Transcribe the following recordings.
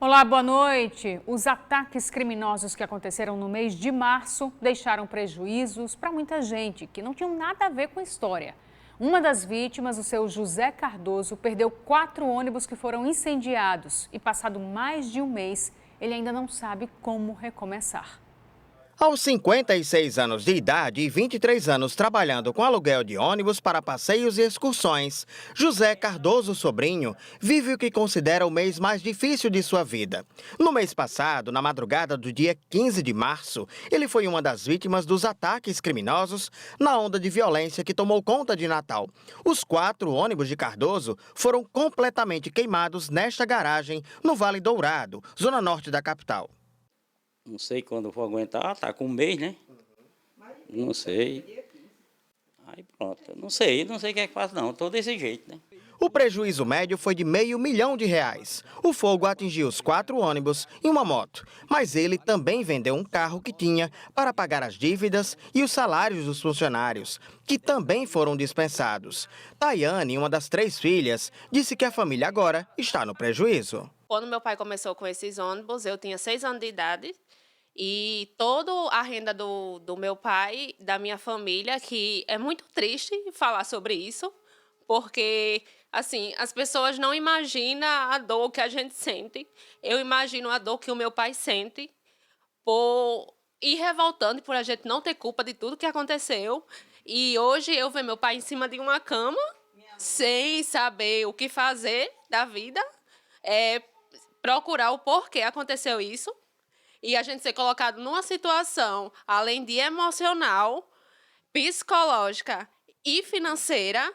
Olá, boa noite. Os ataques criminosos que aconteceram no mês de março deixaram prejuízos para muita gente que não tinham nada a ver com a história. Uma das vítimas, o seu José Cardoso, perdeu 4 ônibus que foram incendiados e, passado mais de um mês, ele ainda não sabe como recomeçar. Aos 56 anos de idade e 23 anos trabalhando com aluguel de ônibus para passeios e excursões, José Cardoso Sobrinho vive o que considera o mês mais difícil de sua vida. No mês passado, na madrugada do dia 15 de março, ele foi uma das vítimas dos ataques criminosos na onda de violência que tomou conta de Natal. Os 4 ônibus de Cardoso foram completamente queimados nesta garagem no Vale Dourado, zona norte da capital. Não sei quando eu vou aguentar, tá com um mês, né? Não sei. Aí pronto, não sei o que é que faço não, tô desse jeito, né? O prejuízo médio foi de R$500 mil. O fogo atingiu os 4 ônibus e uma moto, mas ele também vendeu um carro que tinha para pagar as dívidas e os salários dos funcionários, que também foram dispensados. Tayane, uma das 3 filhas, disse que a família agora está no prejuízo. Quando meu pai começou com esses ônibus, eu tinha 6 anos de idade e toda a renda do meu pai, da minha família, que é muito triste falar sobre isso, porque, assim, as pessoas não imaginam a dor que a gente sente. Eu imagino a dor que o meu pai sente por ir revoltando, por a gente não ter culpa de tudo que aconteceu. E hoje eu ver meu pai em cima de uma cama, sem saber o que fazer da vida, procurar o porquê aconteceu isso e a gente ser colocado numa situação, além de emocional, psicológica e financeira,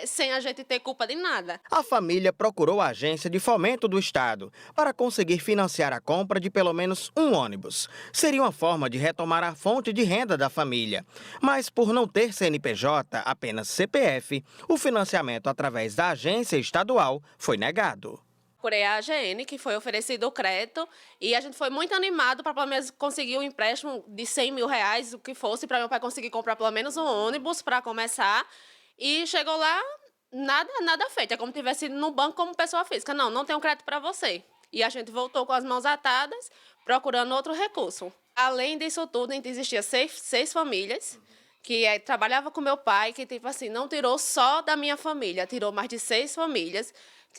sem a gente ter culpa de nada. A família procurou a agência de fomento do estado para conseguir financiar a compra de pelo menos um ônibus. Seria uma forma de retomar a fonte de renda da família. Mas por não ter CNPJ, apenas CPF, o financiamento através da agência estadual foi negado. Procurei a AGN, que foi oferecido o crédito, e a gente foi muito animado para pelo menos conseguir um empréstimo de R$100 mil, o que fosse, para meu pai conseguir comprar pelo menos um ônibus para começar. E chegou lá, nada feito. É como se tivesse ido no banco como pessoa física. Não tem um crédito para você. E a gente voltou com as mãos atadas, procurando outro recurso. Além disso tudo, existia 6 famílias que trabalhava com meu pai, que tipo assim, não tirou só da minha família, tirou mais de 6 famílias.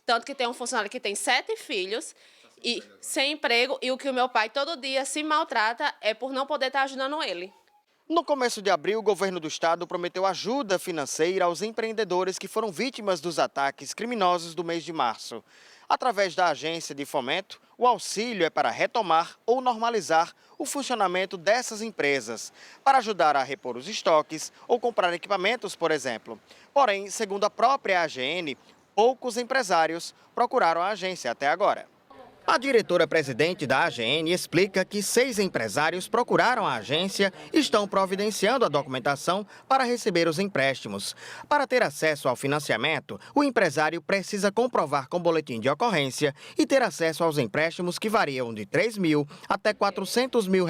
Tanto que tem um funcionário que tem 7 filhos e sem emprego, e o que o meu pai todo dia se maltrata é por não poder estar ajudando ele. No começo de abril, o governo do estado prometeu ajuda financeira aos empreendedores que foram vítimas dos ataques criminosos do mês de março. Através da agência de fomento, o auxílio é para retomar ou normalizar o funcionamento dessas empresas, para ajudar a repor os estoques ou comprar equipamentos, por exemplo. Porém, segundo a própria AGN, poucos empresários procuraram a agência até agora. A diretora-presidente da AGN explica que 6 empresários procuraram a agência e estão providenciando a documentação para receber os empréstimos. Para ter acesso ao financiamento, o empresário precisa comprovar com boletim de ocorrência e ter acesso aos empréstimos que variam de R$3 mil até R$400 mil.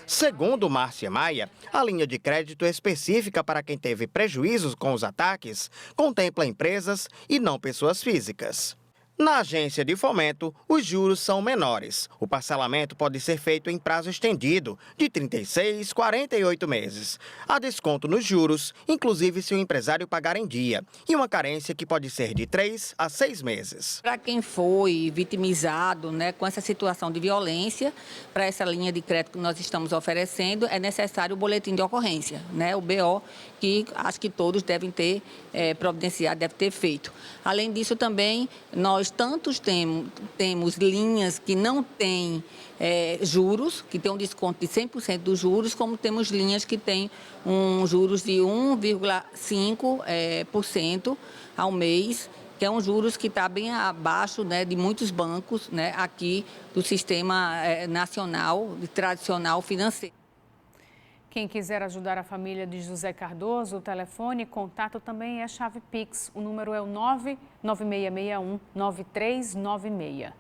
Segundo Márcia Maia, a linha de crédito específica para quem teve prejuízos com os ataques contempla empresas e não pessoas físicas. Na agência de fomento, os juros são menores. O parcelamento pode ser feito em prazo estendido, de 36 a 48 meses. Há desconto nos juros, inclusive se o empresário pagar em dia, e uma carência que pode ser de 3 a 6 meses. Para quem foi vitimizado, com essa situação de violência, para essa linha de crédito que nós estamos oferecendo, é necessário o boletim de ocorrência, o BO, que acho que todos devem ter providenciado, devem ter feito. Além disso, também, nós temos linhas que não têm juros, que tem um desconto de 100% dos juros, como temos linhas que têm juros de 1,5% ao mês, que é um juros que está bem abaixo de muitos bancos aqui do sistema nacional e tradicional financeiro. Quem quiser ajudar a família de José Cardoso, o telefone e contato também é chave Pix. O número é o 99661-9396.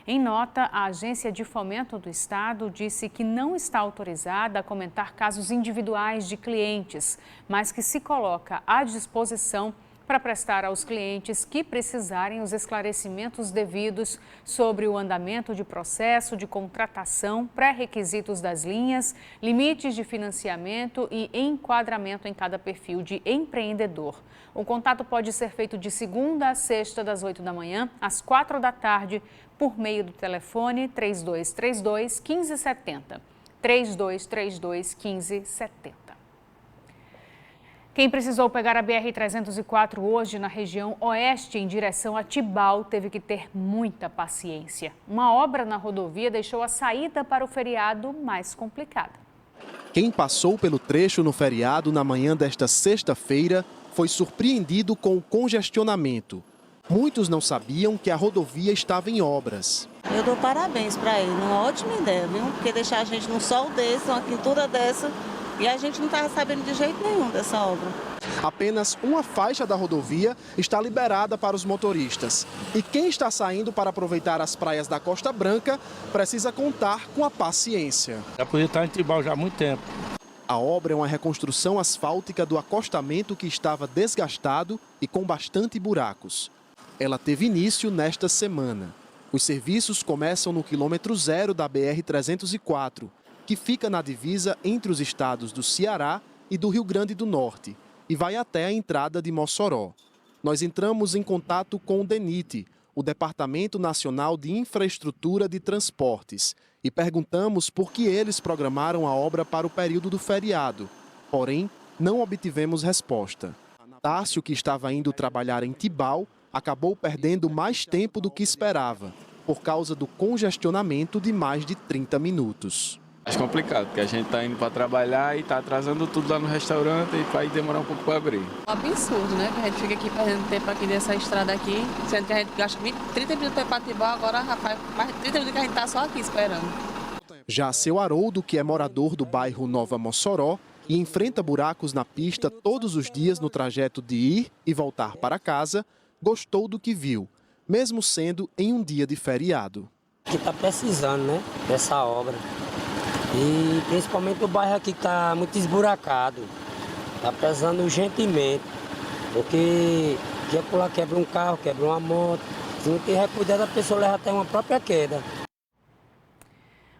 Em nota, a Agência de Fomento do Estado disse que não está autorizada a comentar casos individuais de clientes, mas que se coloca à disposição para prestar aos clientes que precisarem os esclarecimentos devidos sobre o andamento de processo de contratação, pré-requisitos das linhas, limites de financiamento e enquadramento em cada perfil de empreendedor. O contato pode ser feito de segunda a sexta, das 8 da manhã às 4 da tarde, por meio do telefone 3232-1570. 3232-1570. Quem precisou pegar a BR-304 hoje na região oeste em direção a Tibau teve que ter muita paciência. Uma obra na rodovia deixou a saída para o feriado mais complicada. Quem passou pelo trecho no feriado na manhã desta sexta-feira foi surpreendido com o congestionamento. Muitos não sabiam que a rodovia estava em obras. Eu dou parabéns para ele, uma ótima ideia, viu? Porque deixar a gente num sol desse, uma quintura dessa, e a gente não estava sabendo de jeito nenhum dessa obra. Apenas uma faixa da rodovia está liberada para os motoristas. E quem está saindo para aproveitar as praias da Costa Branca precisa contar com a paciência. Já podia estar em Tibau já há muito tempo. A obra é uma reconstrução asfáltica do acostamento que estava desgastado e com bastante buracos. Ela teve início nesta semana. Os serviços começam no quilômetro 0 da BR-304, que fica na divisa entre os estados do Ceará e do Rio Grande do Norte, e vai até a entrada de Mossoró. Nós entramos em contato com o DENIT, o Departamento Nacional de Infraestrutura de Transportes, e perguntamos por que eles programaram a obra para o período do feriado. Porém, não obtivemos resposta. Tárcio, que estava indo trabalhar em Tibau, acabou perdendo mais tempo do que esperava, por causa do congestionamento de mais de 30 minutos. Acho complicado, porque a gente está indo para trabalhar e está atrasando tudo lá no restaurante e vai demorar um pouco para abrir. Absurdo, né? Que a gente fica aqui perdendo tempo aqui nessa estrada aqui, sendo que a gente gasta 30 minutos para ir para Tibau, agora rapaz, mais de 30 minutos que a gente está só aqui esperando. Já seu Haroldo, que é morador do bairro Nova Mossoró e enfrenta buracos na pista todos os dias no trajeto de ir e voltar para casa, gostou do que viu, mesmo sendo em um dia de feriado. A gente está precisando, né, dessa obra. E principalmente o bairro aqui está muito esburacado. Está precisando urgentemente. Porque quer pular, quebra um carro, quebra uma moto. Se não tiver cuidado, a pessoa leva até uma própria queda.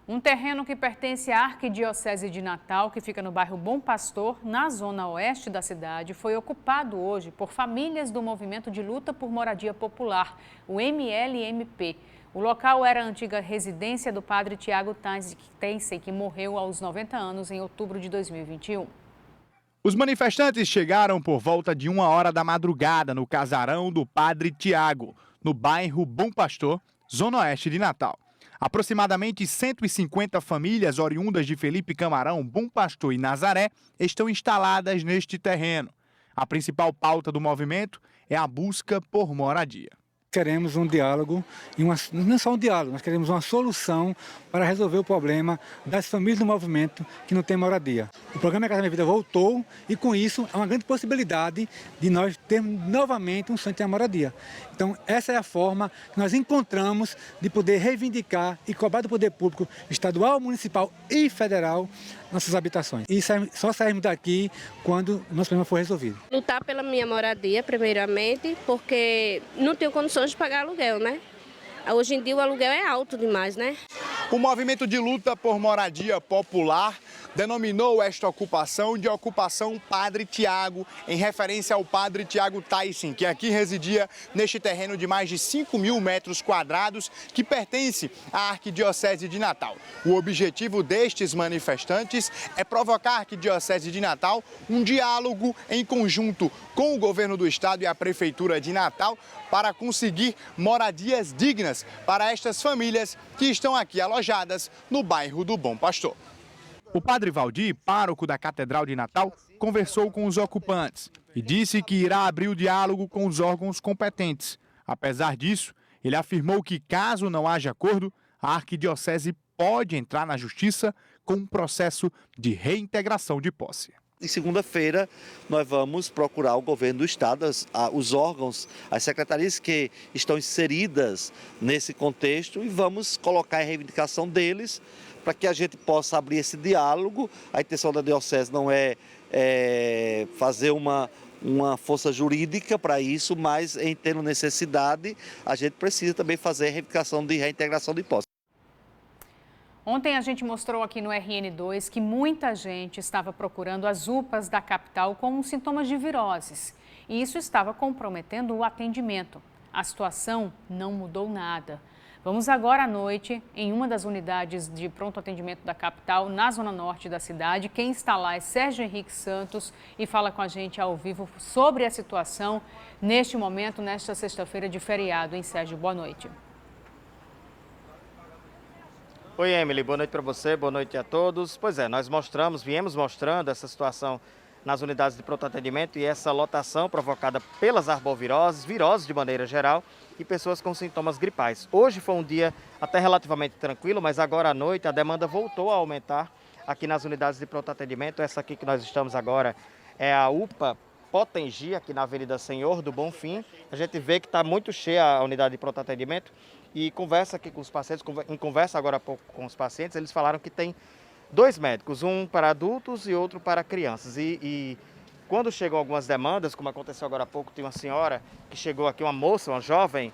Um terreno que pertence à Arquidiocese de Natal, que fica no bairro Bom Pastor, na zona oeste da cidade, foi ocupado hoje por famílias do Movimento de Luta por Moradia Popular, o MLMP. O local era a antiga residência do padre Tiago Tense, que morreu aos 90 anos em outubro de 2021. Os manifestantes chegaram por volta de 1h da madrugada no casarão do padre Tiago, no bairro Bom Pastor, zona oeste de Natal. Aproximadamente 150 famílias oriundas de Felipe Camarão, Bom Pastor e Nazaré estão instaladas neste terreno. A principal pauta do movimento é a busca por moradia. Queremos um diálogo, não só um diálogo, nós queremos uma solução para resolver o problema das famílias do movimento que não têm moradia. O programa Casa Minha Vida voltou e, com isso, é uma grande possibilidade de nós termos novamente um sonho de ter moradia. Então, essa é a forma que nós encontramos de poder reivindicar e cobrar do poder público estadual, municipal e federal nossas habitações. E só sairmos daqui quando o nosso problema for resolvido. Lutar pela minha moradia, primeiramente, porque não tenho condições de pagar aluguel, né? Hoje em dia o aluguel é alto demais, né? O Movimento de Luta por Moradia Popular denominou esta ocupação de ocupação Padre Tiago, em referência ao padre Tiago Tyson, que aqui residia neste terreno de mais de 5.000 metros quadrados, que pertence à Arquidiocese de Natal. O objetivo destes manifestantes é provocar a Arquidiocese de Natal um diálogo em conjunto com o governo do estado e a Prefeitura de Natal para conseguir moradias dignas para estas famílias que estão aqui alojadas no bairro do Bom Pastor. O padre Valdir, pároco da Catedral de Natal, conversou com os ocupantes e disse que irá abrir o diálogo com os órgãos competentes. Apesar disso, ele afirmou que, caso não haja acordo, a Arquidiocese pode entrar na Justiça com um processo de reintegração de posse. Em segunda-feira, nós vamos procurar o governo do estado, os órgãos, as secretarias que estão inseridas nesse contexto e vamos colocar em reivindicação deles para que a gente possa abrir esse diálogo. A intenção da diocese não é fazer uma uma força jurídica para isso, mas em tendo necessidade, a gente precisa também fazer a reivindicação de reintegração de impostos. Ontem a gente mostrou aqui no RN2 que muita gente estava procurando as UPAs da capital com sintomas de viroses. E isso estava comprometendo o atendimento. A situação não mudou nada. Vamos agora à noite em uma das unidades de pronto atendimento da capital, na zona norte da cidade. Quem está lá é Sérgio Henrique Santos e fala com a gente ao vivo sobre a situação neste momento, nesta sexta-feira de feriado. Hein, Sérgio? Boa noite. Oi, Emily, boa noite para você, boa noite a todos. Pois é, nós viemos mostrando essa situação nas unidades de pronto atendimento e essa lotação provocada pelas arboviroses, viroses de maneira geral e pessoas com sintomas gripais. Hoje foi um dia até relativamente tranquilo, mas agora à noite a demanda voltou a aumentar aqui nas unidades de pronto atendimento. Essa aqui que nós estamos agora é a UPA Potengi, aqui na Avenida Senhor do Bonfim. A gente vê que está muito cheia a unidade de pronto atendimento. E conversa aqui com os pacientes, em conversa agora há pouco com os pacientes, eles falaram que tem 2 médicos, um para adultos e outro para crianças. E quando chegam algumas demandas, como aconteceu agora há pouco, tem uma senhora que chegou aqui, uma moça, uma jovem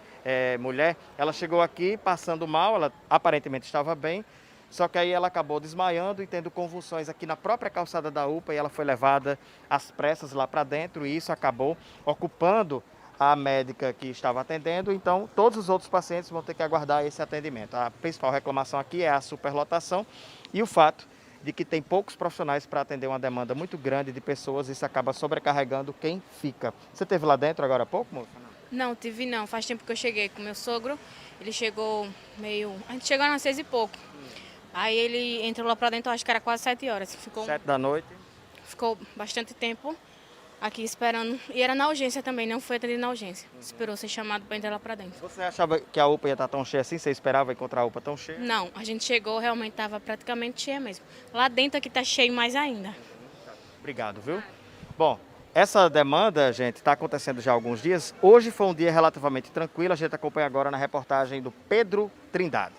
mulher, ela chegou aqui passando mal, ela aparentemente estava bem, só que aí ela acabou desmaiando e tendo convulsões aqui na própria calçada da UPA e ela foi levada às pressas lá para dentro e isso acabou ocupando a médica que estava atendendo, então todos os outros pacientes vão ter que aguardar esse atendimento. A principal reclamação aqui é a superlotação e o fato de que tem poucos profissionais para atender uma demanda muito grande de pessoas, isso acaba sobrecarregando quem fica. Você esteve lá dentro agora há pouco, moça? Não, tive não. Faz tempo que eu cheguei com meu sogro, ele chegou a gente chegou às 6 e pouco. Aí ele entrou lá para dentro, acho que era quase 7 horas. Ficou 7 da noite? Ficou bastante tempo aqui esperando. E era na urgência também, não foi atendido na urgência. Esperou ser chamado para entrar lá para dentro. Você achava que a UPA ia estar tão cheia assim? Você esperava encontrar a UPA tão cheia? Não, a gente chegou, realmente estava praticamente cheia mesmo. Lá dentro aqui está cheio mais ainda. Obrigado, viu? Bom, essa demanda, gente, está acontecendo já há alguns dias. Hoje foi um dia relativamente tranquilo. A gente acompanha agora na reportagem do Pedro Trindade.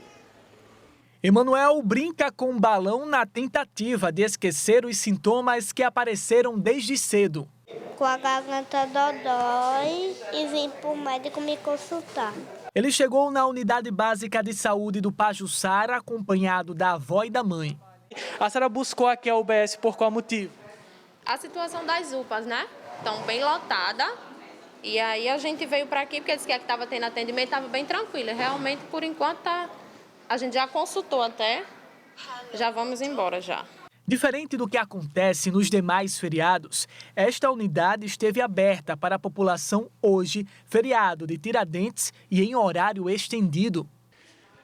Emanuel brinca com um balão na tentativa de esquecer os sintomas que apareceram desde cedo. Com a garganta dodói e vim para o médico me consultar. Ele chegou na unidade básica de saúde do Pajuçara, acompanhado da avó e da mãe. A senhora buscou aqui a UBS por qual motivo? A situação das UPAs, né? Estão bem lotadas. E aí a gente veio para aqui porque disse que estava tendo atendimento, estava bem tranquilo. Realmente, por enquanto, a gente já consultou até. Já vamos embora já. Diferente do que acontece nos demais feriados, esta unidade esteve aberta para a população hoje, feriado de Tiradentes e em horário estendido.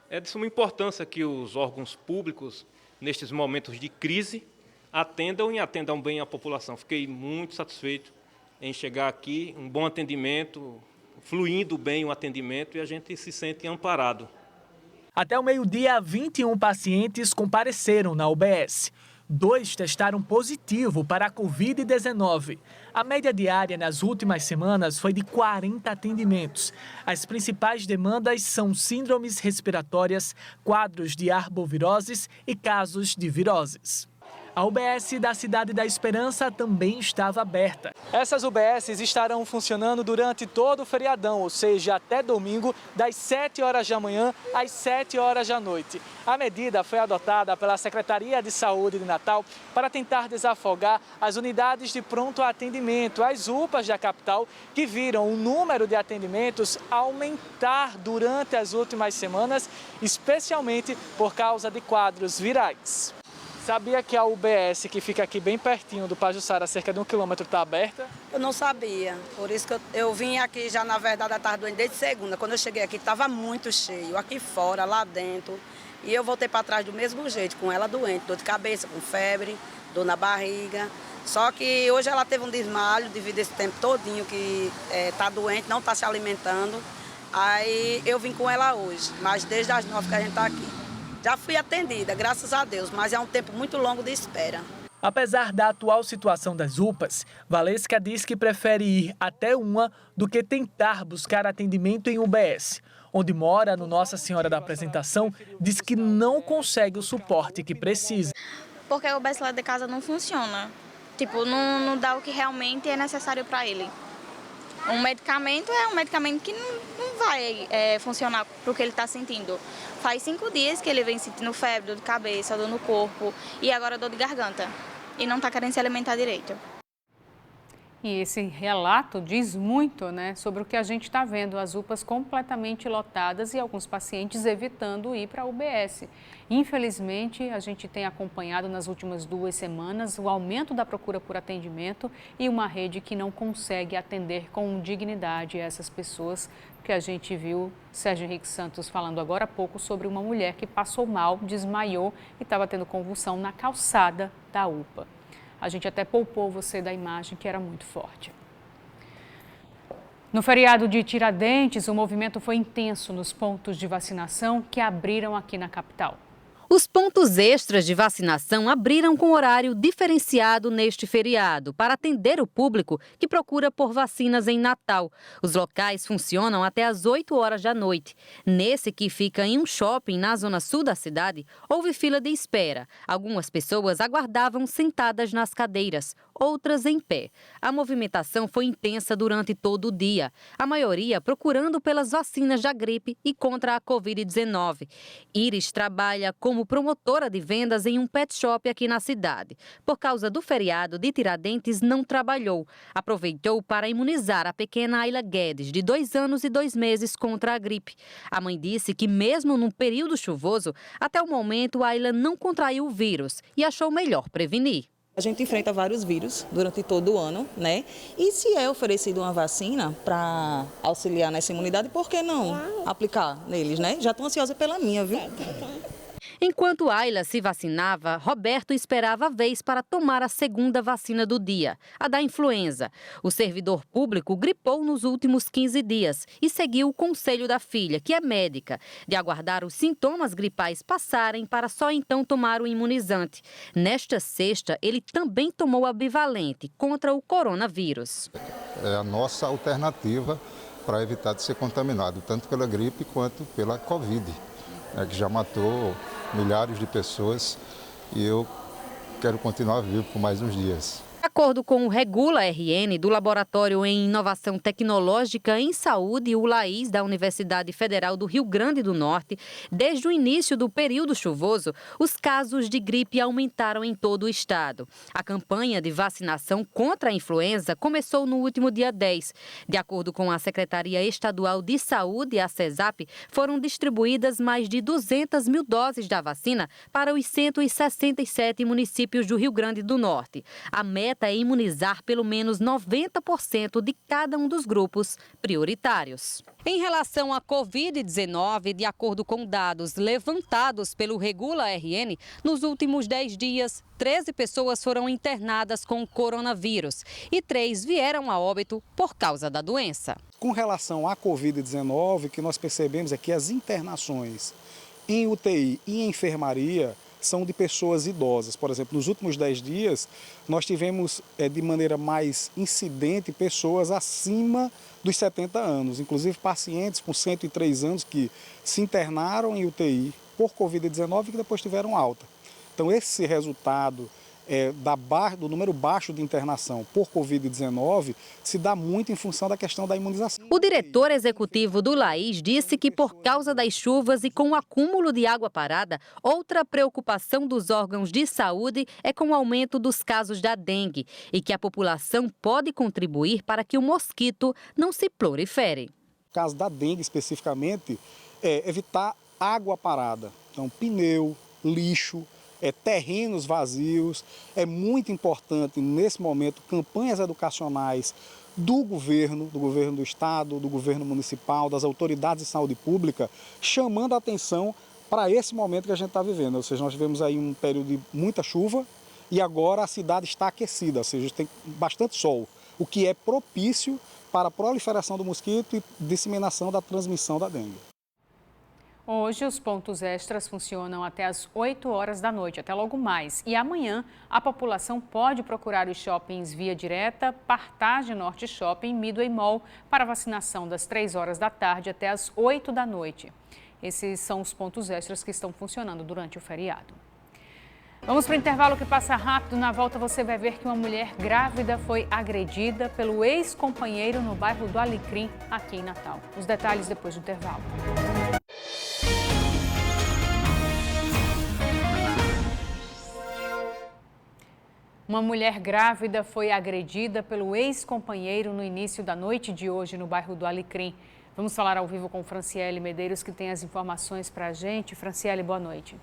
É de suma importância que os órgãos públicos, nestes momentos de crise, atendam bem a população. Fiquei muito satisfeito em chegar aqui, um bom atendimento, fluindo bem o atendimento e a gente se sente amparado. Até o meio-dia, 21 pacientes compareceram na UBS. 2 testaram positivo para a Covid-19. A média diária nas últimas semanas foi de 40 atendimentos. As principais demandas são síndromes respiratórias, quadros de arboviroses e casos de viroses. A UBS da Cidade da Esperança também estava aberta. Essas UBSs estarão funcionando durante todo o feriadão, ou seja, até domingo, das 7 horas da manhã às 7 horas da noite. A medida foi adotada pela Secretaria de Saúde de Natal para tentar desafogar as unidades de pronto atendimento, as UPAs da capital, que viram o número de atendimentos aumentar durante as últimas semanas, especialmente por causa de quadros virais. Sabia que a UBS, que fica aqui bem pertinho do Pajuçara, cerca de 1 quilômetro, está aberta? Eu não sabia, por isso que eu vim aqui já, na verdade, eu estava doente desde segunda. Quando eu cheguei aqui, estava muito cheio, aqui fora, lá dentro. E eu voltei para trás do mesmo jeito, com ela doente, dor de cabeça, com febre, dor na barriga. Só que hoje ela teve um desmaio devido a esse tempo todinho que está doente, não está se alimentando. Aí eu vim com ela hoje, mas desde as 9 que a gente está aqui. Já fui atendida, graças a Deus, mas é um tempo muito longo de espera. Apesar da atual situação das UPAs, Valesca diz que prefere ir até uma do que tentar buscar atendimento em UBS. Onde mora, no Nossa Senhora da Apresentação, diz que não consegue o suporte que precisa. Porque a UBS lá de casa não funciona. Tipo, não dá o que realmente é necessário para ele. Um medicamento é um medicamento que não vai funcionar para o que ele está sentindo. Faz 5 dias que ele vem sentindo febre, dor de cabeça, dor no corpo e agora dor de garganta. E não está querendo se alimentar direito. E esse relato diz muito, né, sobre o que a gente está vendo, as UPAs completamente lotadas e alguns pacientes evitando ir para a UBS. Infelizmente, a gente tem acompanhado nas últimas 2 semanas o aumento da procura por atendimento e uma rede que não consegue atender com dignidade essas pessoas, que a gente viu Sérgio Henrique Santos falando agora há pouco sobre uma mulher que passou mal, desmaiou e estava tendo convulsão na calçada da UPA. A gente até poupou você da imagem, que era muito forte. No feriado de Tiradentes, o movimento foi intenso nos pontos de vacinação que abriram aqui na capital. Os pontos extras de vacinação abriram com horário diferenciado neste feriado para atender o público que procura por vacinas em Natal. Os locais funcionam até às 8 horas da noite. Nesse, que fica em um shopping na zona sul da cidade, houve fila de espera. Algumas pessoas aguardavam sentadas nas cadeiras, outras em pé. A movimentação foi intensa durante todo o dia, a maioria procurando pelas vacinas da gripe e contra a Covid-19. Iris trabalha como promotora de vendas em um pet shop aqui na cidade. Por causa do feriado de Tiradentes, não trabalhou. Aproveitou para imunizar a pequena Ayla Guedes, de 2 anos e 2 meses, contra a gripe. A mãe disse que mesmo num período chuvoso, até o momento Ayla não contraiu o vírus e achou melhor prevenir. A gente enfrenta vários vírus durante todo o ano, né? E se é oferecido uma vacina para auxiliar nessa imunidade, por que não aplicar neles, né? Já estou ansiosa pela minha, viu? Enquanto Ayla se vacinava, Roberto esperava a vez para tomar a segunda vacina do dia, a da influenza. O servidor público gripou nos últimos 15 dias e seguiu o conselho da filha, que é médica, de aguardar os sintomas gripais passarem para só então tomar o imunizante. Nesta sexta, ele também tomou a bivalente contra o coronavírus. É a nossa alternativa para evitar de ser contaminado, tanto pela gripe quanto pela Covid, que já matou milhares de pessoas e eu quero continuar vivo por mais uns dias. De acordo com o Regula RN, do Laboratório em Inovação Tecnológica em Saúde, o LAIS, da Universidade Federal do Rio Grande do Norte, desde o início do período chuvoso, os casos de gripe aumentaram em todo o estado. A campanha de vacinação contra a influenza começou no último dia 10. De acordo com a Secretaria Estadual de Saúde, a CESAP, foram distribuídas mais de 200 mil doses da vacina para os 167 municípios do Rio Grande do Norte. A meta é imunizar pelo menos 90% de cada um dos grupos prioritários. Em relação à Covid-19, de acordo com dados levantados pelo Regula RN, nos últimos 10 dias, 13 pessoas foram internadas com coronavírus e 3 vieram a óbito por causa da doença. Com relação à Covid-19, o que nós percebemos é que as internações em UTI e em enfermaria são de pessoas idosas. Por exemplo, nos últimos 10 dias, nós tivemos de maneira mais incidente pessoas acima dos 70 anos, inclusive pacientes com 103 anos que se internaram em UTI por Covid-19 e que depois tiveram alta. Então, esse resultado do número baixo de internação por Covid-19 se dá muito em função da questão da imunização. O diretor executivo do LAIS disse que, por causa das chuvas e com o acúmulo de água parada, outra preocupação dos órgãos de saúde é com o aumento dos casos da dengue e que a população pode contribuir para que o mosquito não se prolifere. No caso da dengue, especificamente, é evitar água parada. Então, pneu, lixo, terrenos vazios. É muito importante, nesse momento, campanhas educacionais do governo do estado, do governo municipal, das autoridades de saúde pública, chamando a atenção para esse momento que a gente está vivendo. Ou seja, nós tivemos aí um período de muita chuva e agora a cidade está aquecida, ou seja, tem bastante sol, o que é propício para a proliferação do mosquito e disseminação da transmissão da dengue. Hoje, os pontos extras funcionam até às 8 horas da noite, até logo mais. E amanhã, a população pode procurar os shoppings Via Direta, Partage Norte Shopping, Midway Mall, para vacinação das 3 horas da tarde até às 8 da noite. Esses são os pontos extras que estão funcionando durante o feriado. Vamos para o intervalo que passa rápido. Na volta você vai ver que uma mulher grávida foi agredida pelo ex-companheiro no bairro do Alecrim, aqui em Natal. Os detalhes depois do intervalo. Uma mulher grávida foi agredida pelo ex-companheiro no início da noite de hoje no bairro do Alecrim. Vamos falar ao vivo com Franciele Medeiros, que tem as informações para a gente. Franciele, boa noite.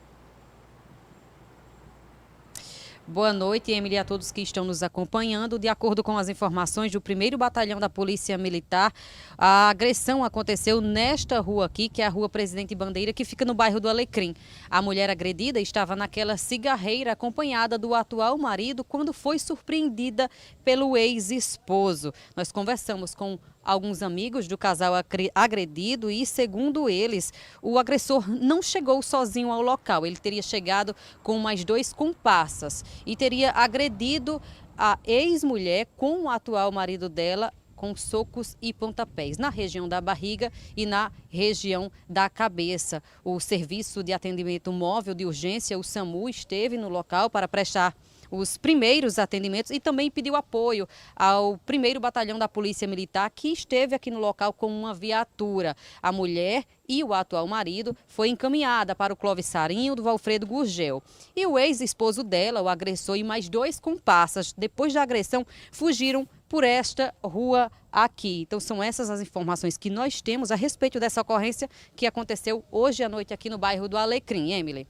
Boa noite, Emily, a todos que estão nos acompanhando. De acordo com as informações do 1º Batalhão da Polícia Militar, a agressão aconteceu nesta rua aqui, que é a Rua Presidente Bandeira, que fica no bairro do Alecrim. A mulher agredida estava naquela cigarreira acompanhada do atual marido quando foi surpreendida pelo ex-esposo. Nós conversamos com alguns amigos do casal agredido e, segundo eles, o agressor não chegou sozinho ao local. Ele teria chegado com mais 2 comparsas e teria agredido a ex-mulher com o atual marido dela com socos e pontapés na região da barriga e na região da cabeça. O Serviço de Atendimento Móvel de Urgência, o SAMU, esteve no local para prestar os primeiros atendimentos e também pediu apoio ao 1º Batalhão da Polícia Militar, que esteve aqui no local com uma viatura. A mulher e o atual marido foi encaminhada para o Clóvis Sarinho do Valfredo Gurgel. E o ex-esposo dela, o agressor, e mais 2 comparsas, depois da agressão, fugiram por esta rua aqui. Então são essas as informações que nós temos a respeito dessa ocorrência que aconteceu hoje à noite aqui no bairro do Alecrim. Emily.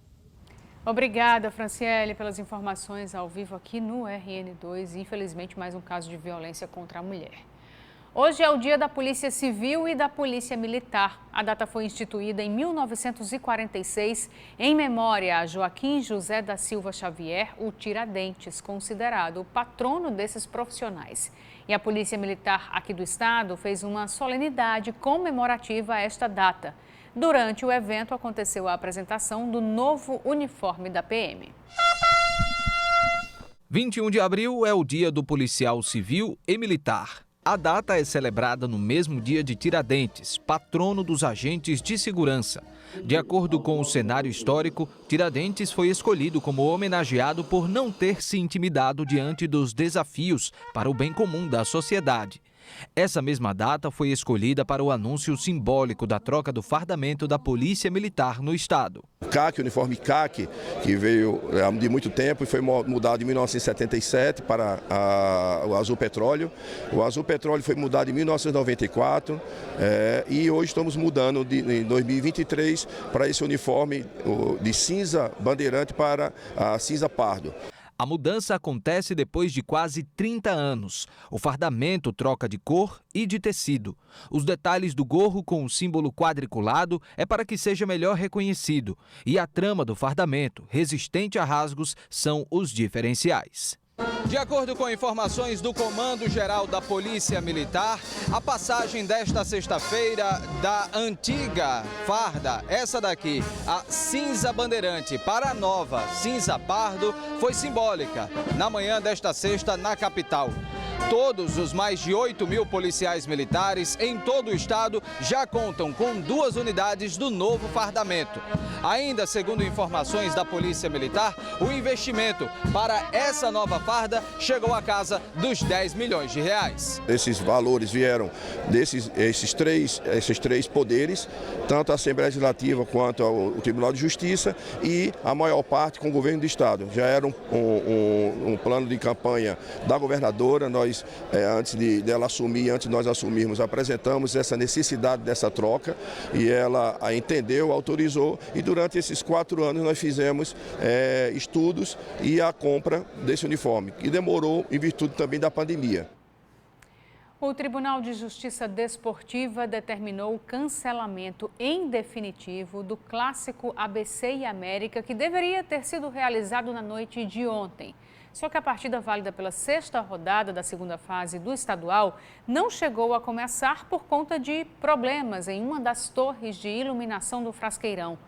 Obrigada, Franciele, pelas informações ao vivo aqui no RN2. Infelizmente, mais um caso de violência contra a mulher. Hoje é o Dia da Polícia Civil e da Polícia Militar. A data foi instituída em 1946 em memória a Joaquim José da Silva Xavier, o Tiradentes, considerado o patrono desses profissionais. E a Polícia Militar aqui do estado fez uma solenidade comemorativa a esta data. Durante o evento, aconteceu a apresentação do novo uniforme da PM. 21 de abril é o Dia do Policial Civil e Militar. A data é celebrada no mesmo dia de Tiradentes, patrono dos agentes de segurança. De acordo com o cenário histórico, Tiradentes foi escolhido como homenageado por não ter se intimidado diante dos desafios para o bem comum da sociedade. Essa mesma data foi escolhida para o anúncio simbólico da troca do fardamento da Polícia Militar no estado. O CAC, o uniforme CAC, que veio de muito tempo e foi mudado em 1977 para o azul petróleo. O azul petróleo foi mudado em 1994 e hoje estamos mudando em 2023 para esse uniforme de cinza bandeirante para a cinza pardo. A mudança acontece depois de quase 30 anos. O fardamento troca de cor e de tecido. Os detalhes do gorro com o símbolo quadriculado é para que seja melhor reconhecido. E a trama do fardamento, resistente a rasgos, são os diferenciais. De acordo com informações do Comando Geral da Polícia Militar, a passagem desta sexta-feira da antiga farda, essa daqui, a cinza bandeirante, para a nova cinza pardo, foi simbólica na manhã desta sexta na capital. Todos os mais de 8.000 policiais militares em todo o estado já contam com 2 unidades do novo fardamento. Ainda segundo informações da Polícia Militar, o investimento para essa nova farda chegou à casa dos 10 milhões de reais. Esses valores vieram esses três poderes, tanto a Assembleia Legislativa quanto o Tribunal de Justiça e a maior parte com o governo do estado. Já era um plano de campanha da governadora. Nós, antes dela assumir, antes de nós assumirmos, apresentamos essa necessidade dessa troca e ela a entendeu, autorizou e durante esses 4 anos nós fizemos estudos e a compra desse uniforme, que demorou em virtude também da pandemia. O Tribunal de Justiça Desportiva determinou o cancelamento em definitivo do clássico ABC e América, que deveria ter sido realizado na noite de ontem. Só que a partida válida pela 6ª rodada da 2ª fase do estadual não chegou a começar por conta de problemas em uma das torres de iluminação do Frasqueirão.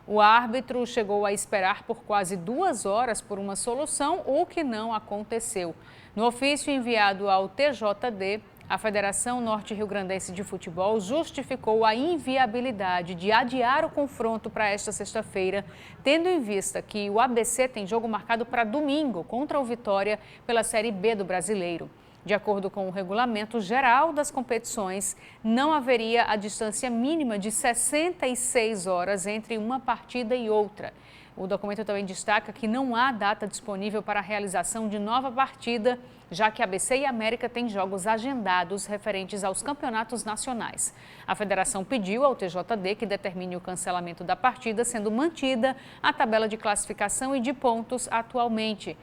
O árbitro chegou a esperar por quase 2 horas por uma solução, o que não aconteceu. No ofício enviado ao TJD, A Federação Norte-Riograndense de Futebol justificou a inviabilidade de adiar o confronto para esta sexta-feira, tendo em vista que o ABC tem jogo marcado para domingo contra o Vitória pela Série B do Brasileiro. De acordo com o regulamento geral das competições, não haveria a distância mínima de 66 horas entre uma partida e outra. O documento também destaca que não há data disponível para a realização de nova partida, já que ABC e América têm jogos agendados referentes aos campeonatos nacionais. A federação pediu ao TJD que determine o cancelamento da partida, sendo mantida a tabela de classificação e de pontos atualmente.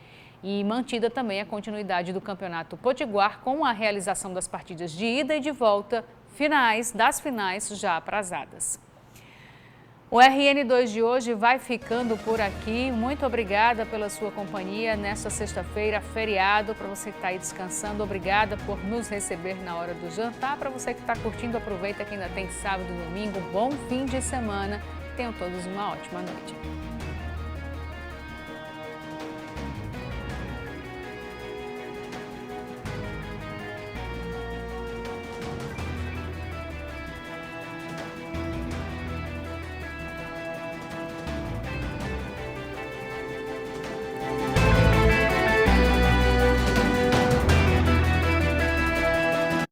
E mantida também a continuidade do Campeonato Potiguar com a realização das partidas de ida e de volta, das finais já aprazadas. O RN2 de hoje vai ficando por aqui. Muito obrigada pela sua companhia nesta sexta-feira, feriado. Para você que está aí descansando, obrigada por nos receber na hora do jantar. Para você que está curtindo, aproveita que ainda tem sábado e domingo. Bom fim de semana. Tenham todos uma ótima noite.